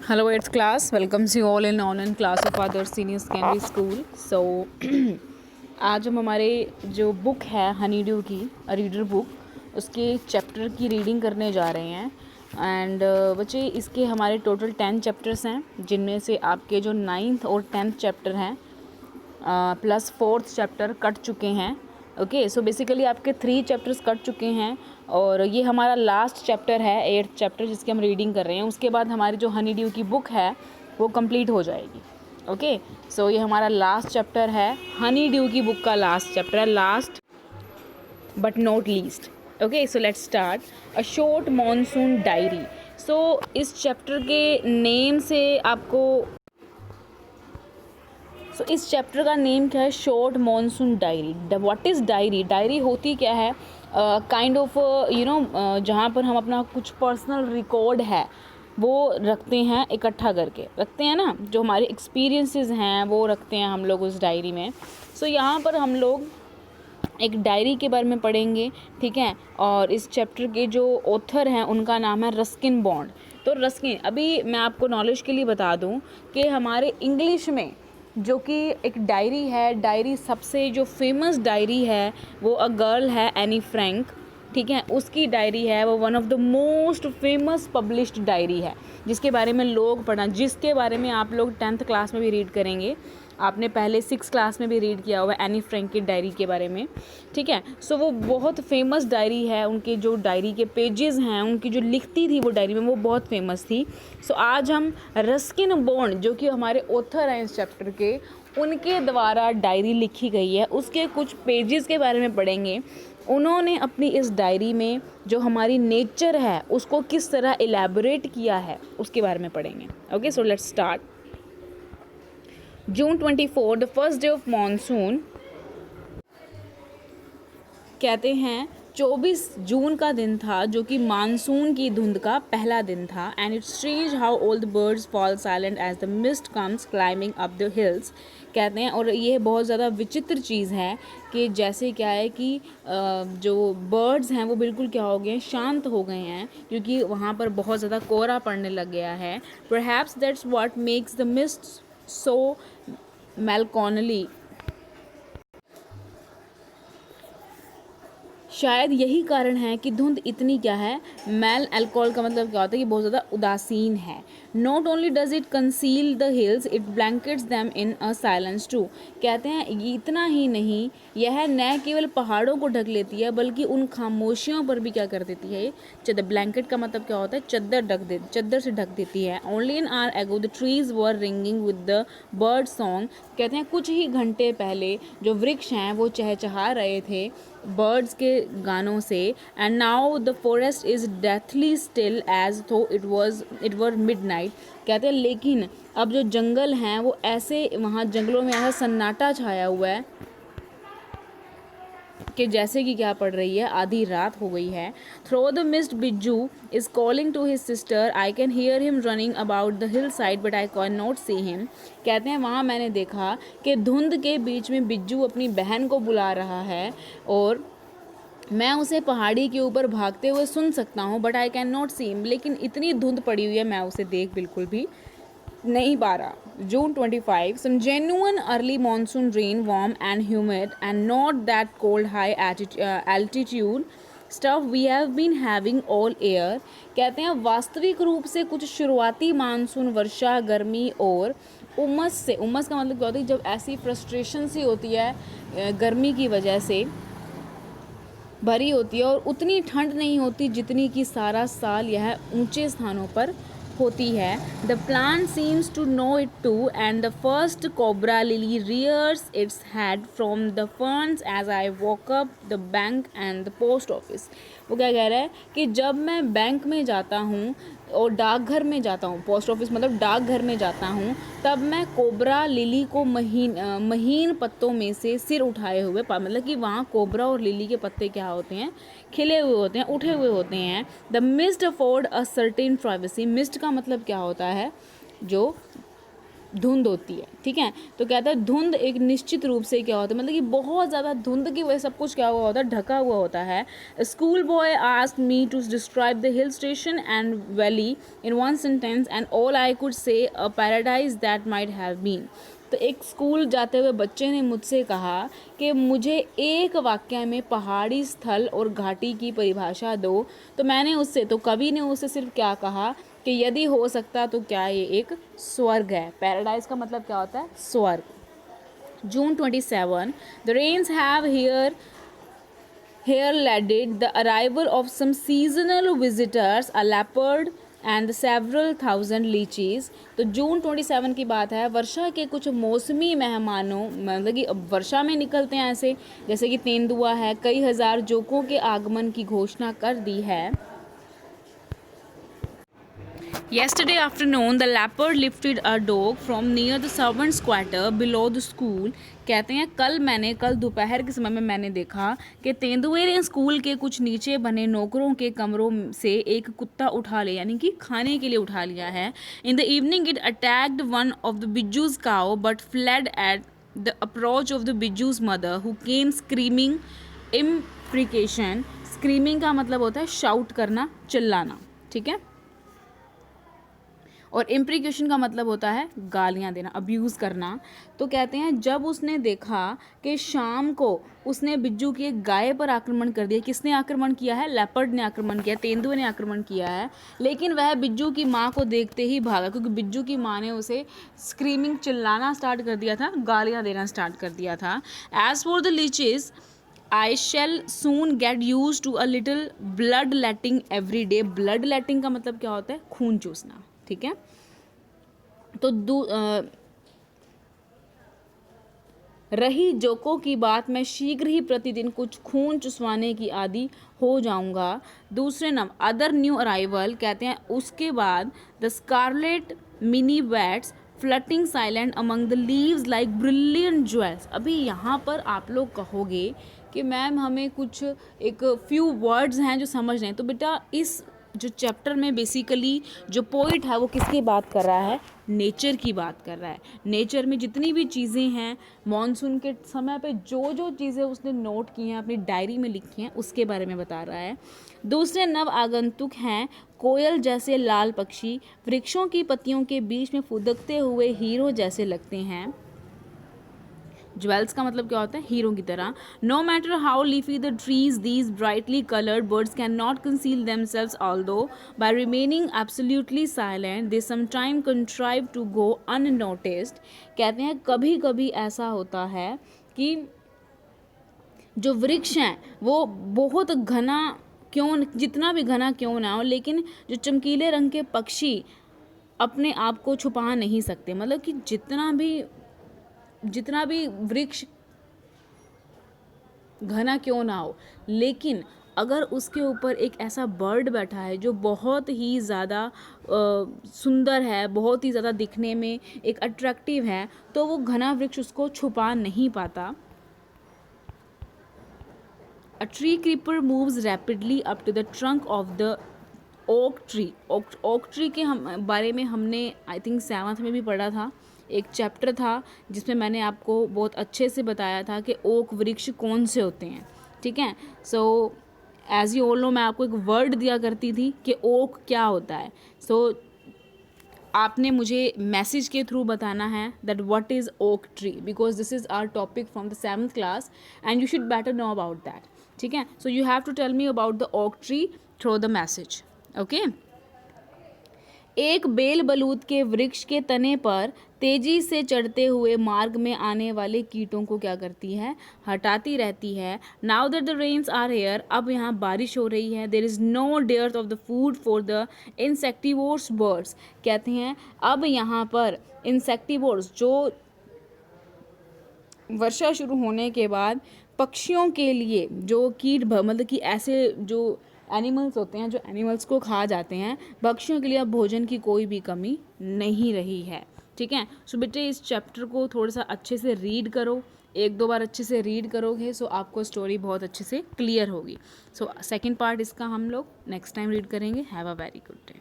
Hello, it's class. Welcomes you all in online class of other senior secondary school. So आज हम हमारे जो book है honey dew की रीडर बुक उसके चैप्टर की रीडिंग करने जा रहे हैं। एंड बच्चे इसके हमारे टोटल 10 चैप्टर्स हैं, जिनमें से आपके जो 9th और 10th चैप्टर हैं प्लस 4th चैप्टर कट चुके हैं। ओके, सो बेसिकली आपके 3 चैप्टर्स कट चुके हैं और ये हमारा लास्ट चैप्टर है 8th चैप्टर जिसकी हम रीडिंग कर रहे हैं। उसके बाद हमारी जो हनी ड्यू की बुक है वो कंप्लीट हो जाएगी। ओके, सो ये हमारा लास्ट चैप्टर है, हनी ड्यू की बुक का लास्ट चैप्टर है, last but not least. Okay, so let's start a short monsoon diary. सो इस चैप्टर के नेम से आपको इस चैप्टर का नेम क्या है? Short monsoon diary. What is diary? Diary होती क्या है? काइंड ऑफ जहाँ पर हम अपना कुछ पर्सनल रिकॉर्ड है वो रखते हैं, इकट्ठा करके रखते हैं ना, जो हमारे एक्सपीरियंसेस हैं वो रखते हैं हम लोग उस डायरी में। सो यहाँ पर हम लोग एक डायरी के बारे में पढ़ेंगे, ठीक है। और इस चैप्टर के जो ऑथर हैं उनका नाम है रस्किन बॉन्ड। तो रस्किन, अभी मैं आपको नॉलेज के लिए बता दूं कि हमारे इंग्लिश में जो कि एक डायरी है, डायरी सबसे जो फेमस डायरी है वो अ गर्ल है एनी फ्रैंक, ठीक है। उसकी डायरी है वो one of the most famous published diary है, जिसके बारे में लोग पढ़ना, जिसके बारे में आप लोग 10th क्लास में भी रीड करेंगे। आपने पहले 6th क्लास में भी रीड किया हुआ है एनी फ्रैंक की डायरी के बारे में, ठीक है। सो वो बहुत फेमस डायरी है, उनके जो डायरी के पेजेस हैं, उनकी जो लिखती थी वो डायरी में, वो बहुत फेमस थी। सो आज हम रस्किन बॉन्ड, जो कि हमारे ऑथर हैं इस चैप्टर के, उनके द्वारा डायरी लिखी गई है, उसके कुछ पेजेस के बारे में पढ़ेंगे। उन्होंने अपनी इस डायरी में जो हमारी नेचर है उसको किस तरह एलैबोरेट किया है उसके बारे में पढ़ेंगे। Okay, so let's start. June 24, the first day of monsoon. कहते हैं 24 जून का दिन था जो कि मानसून की धुंध का पहला दिन था। And it's strange how all the birds fall silent as the mist comes climbing up the hills. कहते हैं, और ये बहुत ज़्यादा विचित्र चीज़ है कि जैसे क्या है कि जो बर्ड्स हैं वो बिल्कुल क्या हो गए हैं, शांत हो गए हैं, क्योंकि वहाँ पर बहुत ज़्यादा कोहरा पड़ने लग गया है। Perhaps that's what makes the mist so melancholy. शायद यही कारण है कि धुंध इतनी क्या है, मेल अल्कोहल का मतलब क्या होता है कि बहुत ज़्यादा उदासीन है। Not only does it conceal the hills, it blankets them in a silence too. कहते हैं ये इतना ही नहीं, यह न केवल पहाड़ों को ढक लेती है बल्कि उन खामोशियों पर भी क्या कर देती है। चद्दर, ब्लैंकेट का मतलब क्या होता है, चद्दर से ढक देती है। ओनली इन आवर एगो the trees were ringing with the bird song. कहते हैं कुछ ही घंटे पहले जो वृक्ष हैं वो चहचहा रहे थे बर्ड्स के गानों से। And now the forest is deathly still as though it were midnight. कहते हैं लेकिन अब जो जंगल हैं वो ऐसे, वहाँ जंगलों में ऐसा सन्नाटा छाया हुआ है कि जैसे कि क्या पड़ रही है, आधी रात हो गई है। Through the mist Bijju is calling to his sister, I can hear him running about the hill side but I can not see him. कहते हैं वहाँ मैंने देखा कि धुंध के बीच में बिज्जू अपनी बहन को बुला रहा है और मैं उसे पहाड़ी के ऊपर भागते हुए सुन सकता हूँ, but I can not see him. लेकिन इतनी धुंध पड़ी हुई है, मैं उसे देख बिल्कुल भी नहीं पा रहा। June 25, some genuine early monsoon rain, warm and humid and not that cold high altitude stuff we have been having all year। कहते हैं वास्तविक रूप से कुछ शुरुआती मानसून वर्षा, गर्मी और उमस से, उमस का मतलब क्या होता है, जब ऐसी फ्रस्ट्रेशन सी होती है गर्मी की वजह से भरी होती है, और उतनी ठंड नहीं होती जितनी कि सारा साल यह ऊंचे स्थानों पर होती है। The plant seems to know it too and the first cobra lily rears its head from the ferns as I walk up the bank and the post office. वो क्या कह रहा है कि जब मैं बैंक में जाता हूँ और डाकघर में जाता हूँ, पोस्ट ऑफिस मतलब डाकघर में जाता हूँ, तब मैं कोबरा लिली को महीन पत्तों में से सिर उठाए हुए मतलब कि वहाँ कोबरा और लिली के पत्ते क्या होते हैं, खिले हुए होते हैं, उठे हुए होते हैं। The mist afford a certain privacy. Mist का मतलब क्या होता है, जो धुंध होती है, ठीक है। तो कहता है धुंध एक निश्चित रूप से क्या होता है, मतलब कि बहुत ज़्यादा धुंध की वजह सब कुछ क्या हुआ होता है, ढका हुआ होता है। School boy asked me to describe the hill station and valley in one sentence and all I could say a paradise that might have been. तो एक स्कूल जाते हुए बच्चे ने मुझसे कहा कि मुझे एक वाक्य में पहाड़ी स्थल और घाटी की परिभाषा दो। तो मैंने उससे, तो कवि ने उससे सिर्फ क्या कहा कि यदि हो सकता तो क्या ये एक स्वर्ग है। पैराडाइज का मतलब क्या होता है, स्वर्ग। June 27, the rains have here lauded the arrival of some seasonal visitors, a leopard and several thousand lychees। तो जून 27 की बात है, वर्षा के कुछ मौसमी मेहमानों, मतलब कि वर्षा में निकलते हैं ऐसे, जैसे कि तेंदुआ है, कई हज़ार जोकों के आगमन की घोषणा कर दी है। Yesterday afternoon, the leopard lifted a dog from near the servants' quarter below the school। कहते हैं कल दोपहर के समय में मैंने देखा कि तेंदुए ने स्कूल के कुछ नीचे बने नौकरों के कमरों से एक कुत्ता उठा लिया, यानी कि खाने के लिए उठा लिया है। In the evening it attacked one of the Biju's cow but fled at the approach of the Biju's mother who came screaming imprecation। screaming का मतलब होता है शाउट करना, चिल्लाना, ठीक है। और इम्प्रिकेशन का मतलब होता है गालियाँ देना, अब्यूज़ करना। तो कहते हैं जब उसने देखा कि शाम को उसने बिज्जू की एक गाय पर आक्रमण कर दिया। किसने आक्रमण किया है, लेपर्ड ने आक्रमण किया, तेंदुए ने आक्रमण किया है। लेकिन वह बिज्जू की माँ को देखते ही भागा, क्योंकि बिज्जू की माँ ने उसे स्क्रीमिंग, चिल्लाना स्टार्ट कर दिया था, गालियाँ देना स्टार्ट कर दिया था। As for the leeches I shall soon get used to a little blood letting every day। Blood letting का मतलब क्या होता है, खून चूसना, ठीक है। तो रही जोकों की बात, मैं शीघ्र ही प्रतिदिन कुछ खून चुसवाने की आदी हो जाऊंगा। दूसरे नाम अदर न्यू अराइवल, कहते हैं उसके बाद the scarlet minivets fluttering silent among the leaves like brilliant jewels. अभी यहाँ पर आप लोग कहोगे कि मैम हमें कुछ एक फ्यू वर्ड्स हैं जो समझ नहीं, तो बेटा इस जो चैप्टर में बेसिकली जो पोइट है वो किसकी बात कर रहा है, नेचर की बात कर रहा है। नेचर में जितनी भी चीज़ें हैं, मॉनसून के समय पे जो जो चीज़ें उसने नोट की हैं, अपनी डायरी में लिखी हैं, उसके बारे में बता रहा है। दूसरे नव आगंतुक हैं कोयल जैसे लाल पक्षी, वृक्षों की पत्तियों के बीच में फुदकते हुए हीरो जैसे लगते हैं। ज्वेल्स का मतलब क्या होता है, हीरो की तरह। No matter how leafy the trees these brightly coloured birds can not conceal themselves although by remaining absolutely silent they sometime contrive to go unnoticed. कहते हैं कभी कभी ऐसा होता है कि जो वृक्ष हैं वो बहुत घना क्यों, जितना भी घना क्यों ना हो, लेकिन जो चमकीले रंग के पक्षी अपने आप को छुपा नहीं सकते। मतलब कि जितना भी वृक्ष घना क्यों ना हो, लेकिन अगर उसके ऊपर एक ऐसा बर्ड बैठा है जो बहुत ही ज़्यादा सुंदर है, बहुत ही ज़्यादा दिखने में एक अट्रैक्टिव है, तो वो घना वृक्ष उसको छुपा नहीं पाता। A tree creeper moves rapidly up to the trunk of the oak tree। oak tree के बारे में हमने आई थिंक 7th में भी पढ़ा था। एक चैप्टर था जिसमें मैंने आपको बहुत अच्छे से बताया था कि ओक वृक्ष कौन से होते हैं, ठीक है। So as you all know, मैं आपको एक वर्ड दिया करती थी कि ओक क्या होता है। सो आपने मुझे मैसेज के थ्रू बताना है that what is oak tree, because this is our topic from the 7th class and you should better know about that, ठीक है। So you have to tell me about the oak tree through the message, okay. एक बेल बलूत के वृक्ष के तने पर तेजी से चढ़ते हुए मार्ग में आने वाले कीटों को क्या करती है, हटाती रहती है। Now that the rains are here, अब यहाँ बारिश हो रही है। There is no dearth of the food for the insectivores birds. कहते हैं अब यहाँ पर इंसेक्टिवोर्स, जो वर्षा शुरू होने के बाद पक्षियों के लिए जो कीट मतलब कि ऐसे जो एनिमल्स होते हैं जो एनिमल्स को खा जाते हैं, पक्षियों के लिए अब भोजन की कोई भी कमी नहीं रही है, ठीक है। सो बेटे इस चैप्टर को थोड़ा सा अच्छे से रीड करो, 1-2 बार अच्छे से रीड करोगे सो आपको स्टोरी बहुत अच्छे से क्लियर होगी। सो सेकंड पार्ट इसका हम लोग नेक्स्ट टाइम रीड करेंगे। Have a very good day.